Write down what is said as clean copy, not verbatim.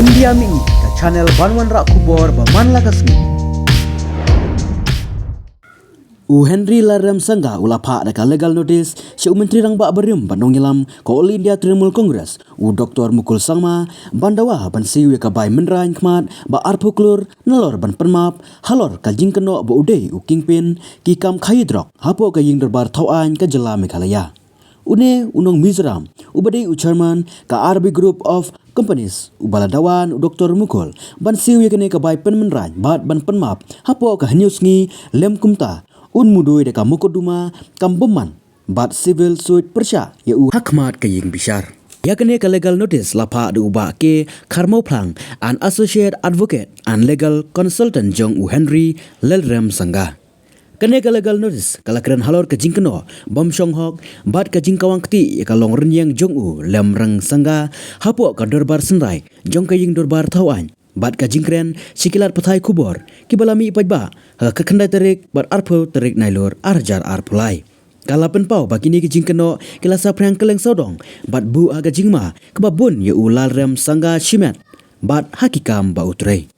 India mi ke channel Banwan Rak Kubor Baman Lakasmi. Henry Laram Sangha ulapa dekat legal notice Syuk Menteri Rang Bak Berium Bandung Yelam ko All India Trinamool Congress Dr. Mukul Sangma Bandawa ban siwi ka bai menrain khmat ba arpuklur nalor ban penmap halor ka jingkeno ba udai kingpin ki kam khayidrok hapo ka ying derbar thawan ka jela Meghalaya. Une unong Mizoram ubadai chairman ka RB Group of Companies ubaladawan Dr. Mukul ban siwi kene ka bai penmenrain bat ban penmap hapo ka hanyusngi lem kumta mudui deka mukoduma kambeman bat civil suit persya ya hakmat ke ying bishar ya kene ka legal notice lapa de uba ke Kharmau Phlang an associate advocate and legal consultant jong Henry Lalram Sangha kene ka legal notice kalakran halor ke jingkeno bom song hok bat ka jingkawang kti ya ka long renyang jong Lamrang Sangha hapo ka dorbar senrai jong ka ying dorbar thawan bat ka jingkren sikilat pathai kubor kibalami ipajba ka khandai terik bat arpo terik nailor arjar arpulai kalapen pau bakini ki jingkeno kilasa prang keleng sodong bat bu aga jingma kebabun ye ulal rem Sangha Shimet bat hakikam ba utrei